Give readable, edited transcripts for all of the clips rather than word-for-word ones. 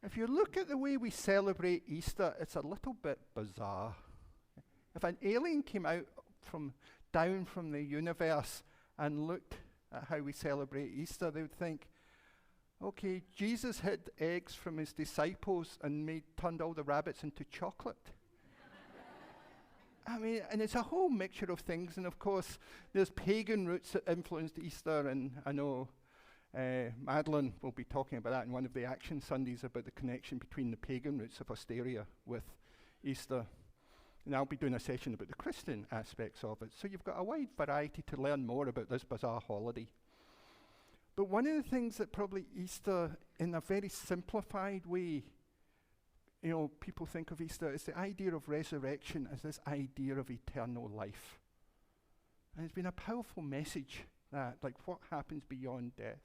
If you look at the way we celebrate Easter, it's a little bit bizarre. If an alien came out down from the universe and looked at how we celebrate Easter, they would think, okay, Jesus hid eggs from his disciples and turned all the rabbits into chocolate. I mean, and it's a whole mixture of things, and of course, there's pagan roots that influenced Easter, and I know Madeline will be talking about that in one of the Action Sundays about the connection between the pagan roots of Osteria with Easter. And I'll be doing a session about the Christian aspects of it. So you've got a wide variety to learn more about this bizarre holiday. But one of the things that probably Easter, in a very simplified way, people think of Easter is the idea of resurrection as this idea of eternal life. And it's been a powerful message that, like, what happens beyond death.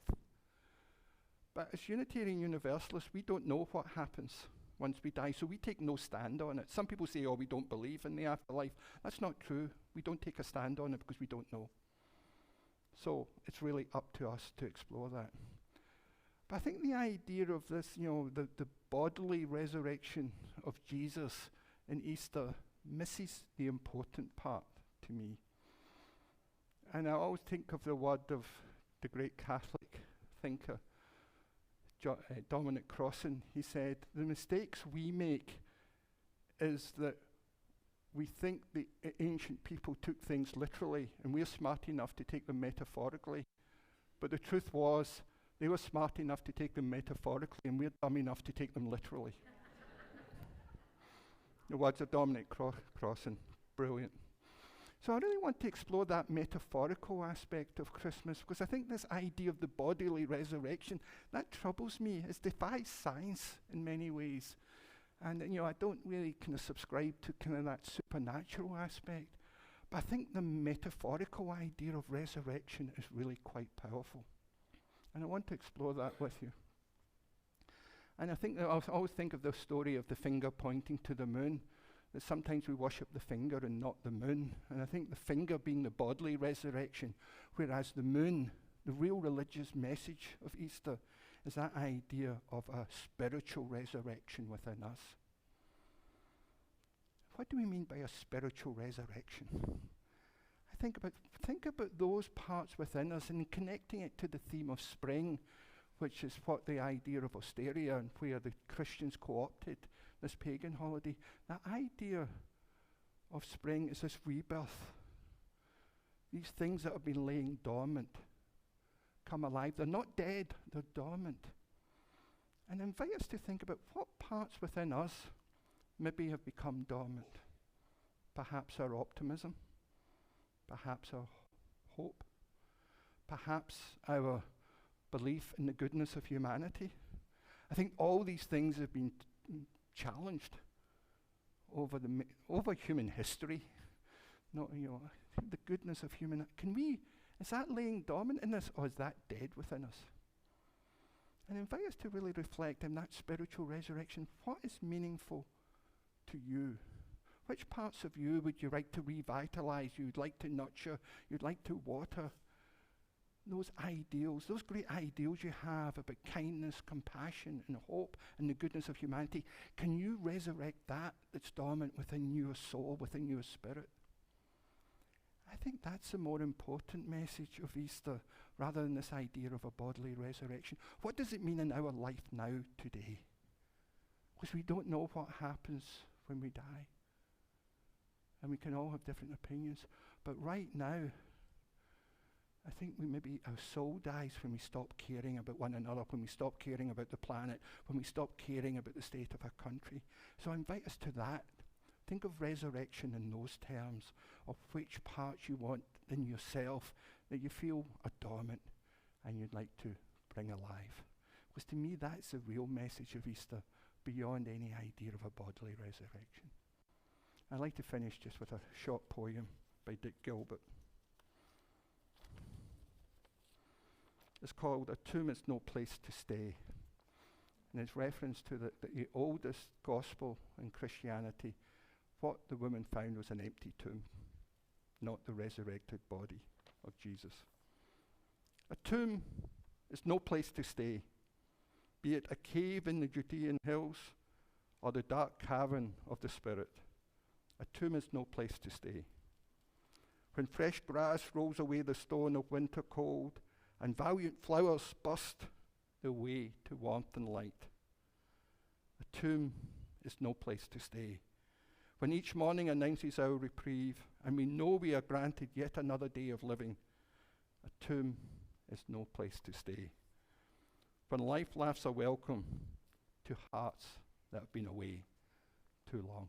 But as Unitarian Universalists, we don't know what happens once we die, so we take no stand on it. Some people say, we don't believe in the afterlife. That's not true. We don't take a stand on it because we don't know. So it's really up to us to explore that. But I think the idea of this, the bodily resurrection of Jesus in Easter misses the important part to me. And I always think of the word of the great Catholic thinker, Dominic Crossan. He said, the mistakes we make is that we think the ancient people took things literally, and we're smart enough to take them metaphorically. But the truth was, they were smart enough to take them metaphorically, and we're dumb enough to take them literally. The words of Dominic Crossan, brilliant. So I really want to explore that metaphorical aspect of Christmas, because I think this idea of the bodily resurrection, that troubles me. It defies science in many ways. And I don't really kind of subscribe to kind of that supernatural aspect. But I think the metaphorical idea of resurrection is really quite powerful. And I want to explore that with you. And I think that I always think of the story of the finger pointing to the moon, that sometimes we worship the finger and not the moon. And I think the finger being the bodily resurrection, whereas the moon, the real religious message of Easter, is that idea of a spiritual resurrection within us. What do we mean by a spiritual resurrection? I think about those parts within us and connecting it to the theme of spring, which is what the idea of Osteria and where the Christians co-opted this pagan holiday. That idea of spring is this rebirth. These things that have been laying dormant come alive. They're not dead, they're dormant. And invite us to think about what parts within us maybe have become dormant. Perhaps our optimism, perhaps our hope, perhaps our belief in the goodness of humanity. I think all these things have been challenged over human history. The goodness of human. Is that laying dormant in us, or is that dead within us? And invite us to really reflect on that spiritual resurrection. What is meaningful to you? Which parts of you would you like to revitalize, you'd like to nurture, you'd like to water? Those ideals, those great ideals you have about kindness, compassion, and hope, and the goodness of humanity, can you resurrect that that's dormant within your soul, within your spirit? I think that's the more important message of Easter, rather than this idea of a bodily resurrection. What does it mean in our life now, today? Because we don't know what happens when we die. And we can all have different opinions. But right now, I think our soul dies when we stop caring about one another, when we stop caring about the planet, when we stop caring about the state of our country. So I invite us to that. Think of resurrection in those terms, of which parts you want in yourself that you feel are dormant and you'd like to bring alive. Because to me, that's the real message of Easter, beyond any idea of a bodily resurrection. I'd like to finish just with a short poem by Dick Gilbert. It's called "A Tomb Is No Place to Stay." And it's reference to the oldest gospel in Christianity. What the woman found was an empty tomb, not the resurrected body of Jesus. A tomb is no place to stay. be it a cave in the Judean hills or the dark cavern of the spirit, a tomb is no place to stay. When fresh grass rolls away the stone of winter cold, and valiant flowers burst their way to warmth and light, a tomb is no place to stay. When each morning announces our reprieve, and we know we are granted yet another day of living, a tomb is no place to stay. When life laughs a welcome to hearts that have been away too long.